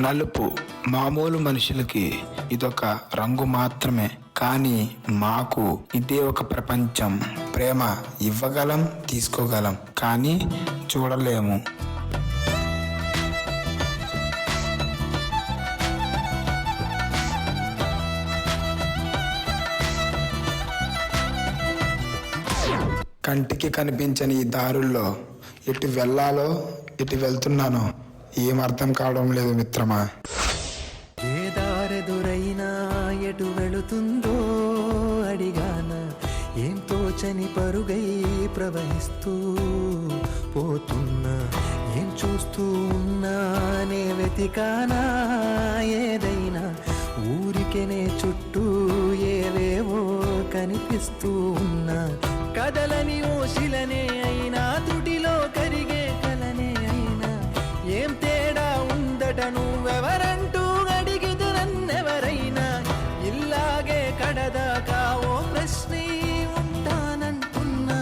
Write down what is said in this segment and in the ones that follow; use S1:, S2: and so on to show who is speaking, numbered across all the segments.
S1: నలుపు మామూలు మనుషులకి ఇదొక రంగు మాత్రమే, కానీ మాకు ఇదే ఒక ప్రపంచం. ప్రేమ ఇవ్వగలం, తీసుకోగలం, కానీ చూడలేము. కంటికి కనిపించని ఈ దారుల్లో ఎటు వెళ్ళాలో ఎటు వెళ్తున్నానో ఏం అర్థం కావడం లేదు మిత్రమా.
S2: ఏ దారెదురైనా ఎటు వెళుతుందో అడిగాన, ఏం తోచని పరుగై ప్రవహిస్తూ పోతున్నా, ఏం చూస్తూ ఉన్నానే వెతికానా ఏదైనా, ఊరికెనే చుట్టూ ఏవేవో కనిపిస్తూ ఉన్నా, కదలని ఓశిలనే అయినా త్రుటిలో కరిగే కలనే అయినా, ఏం తేడా ఉందట నువ్వెవరంటూ అడిగితే నన్నెవరైనా, ఇల్లాగే కడదాకా ఓ ప్రశ్నే ఉంటానంటున్నా,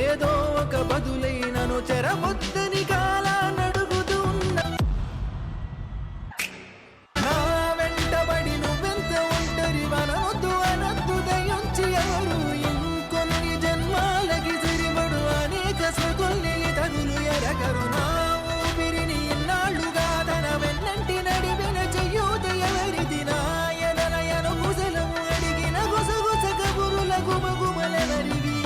S2: ఏదో ఒక బదులైనను చెరబొద్దని కాలాన్ని అడుగుతూ ఉన్నా. నా వెంటబడి నువ్వెంత ఒంటరి వనవద్దు అనద్దు దయించి ఎవరు, ఇంకొన్ని జన్మాలకి సిరిబడు అనేక స్మృతుల్ని తగులు ఎరగరు. నా ఊపిరిని ఇన్నాళ్ళుగా తన వెన్నంటి నడిపిన చెయ్యూత ఎవరిది, నాయనలయను కుశలము అడిగిన గుసగుస కబురుల గుమగుమలెవరివి.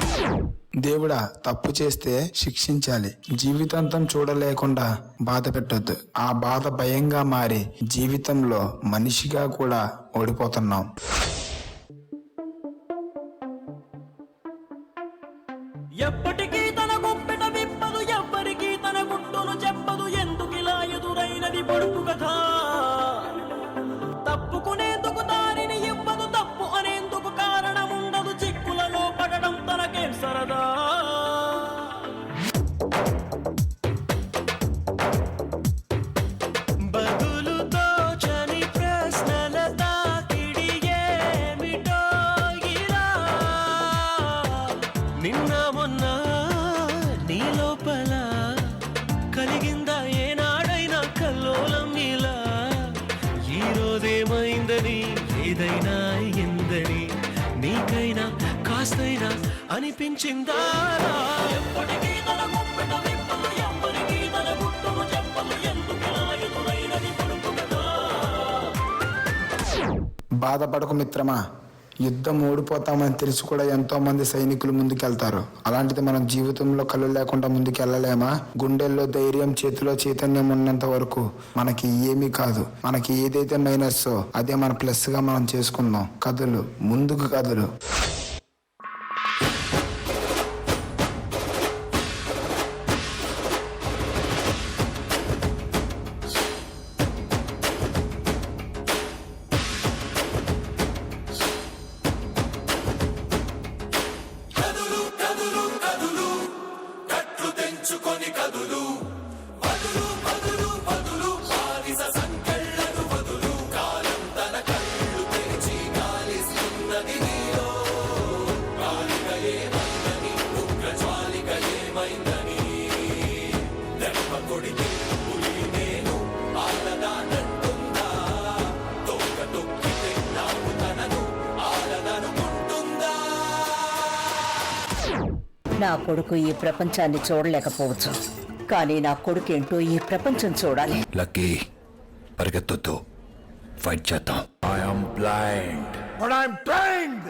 S1: దేవుడా, తప్పు చేస్తే శిక్షించాలి, జీవితాంతం చూడలేకుండా బాధ పెట్టొద్దు. ఆ బాధ భయంగా మారి జీవితంలో మనిషిగా కూడా ఓడిపోతున్నాం.
S3: ఎప్పటికీ తన గుప్పెట విప్పదు, ఎవ్వరికీ తన గుట్టును చెప్పదు, ఎందుకిలా ఎదురైనది పొడుపు కథ. తప్పుకునేందుకు దారిని ఇవ్వదు, తప్పు అనేందుకు కారణం ఉండదు, చిక్కులలో పడడం తనకేం సరదా. బదులుతో చని ప్రశ్నల తాకిడి ఏమిటో ఇలా, నిన్న మొన్న నీ లోపల కలిగిందా ఏనాడైనా కల్లోలం ఇలా, ఈ రోజేమైందని ఏదైనా ఎందని నీకైనా కాస్తైనా అనిపించిందా. ఎప్పటికీ తన గుప్పెట విప్పదు, ఎవ్వరికీ తన గుట్టును చెప్పదు, ఎందుకిలా ఎదురైనది పొడుపు కథ.
S1: బాధపడకు మిత్రమా, యుద్ధం ఓడిపోతామని తెలిసి కూడా ఎంతో మంది సైనికులు ముందుకెళ్తారు. అలాంటిది మనం జీవితంలో కళ్ళు లేకుండా ముందుకెళ్ళలేమా? గుండెల్లో ధైర్యం, చేతిలో చైతన్యం ఉన్నంత వరకు మనకి ఏమీ కాదు. మనకి ఏదైతే మైనస్ అదే మన ప్లస్ గా మనం చేసుకుందాం. కథలు ముందుకు కథలు.
S4: నా కొడుకు ఈ ప్రపంచాన్ని చూడలేకపోవచ్చు, కానీ నా కొడుకేంటో ఈ ప్రపంచం చూడాలి.
S5: లక్కీ, పరిగెత్తొద్దు, ఫైట్ చేద్దాం.
S6: I am blind.
S7: But I'm trained!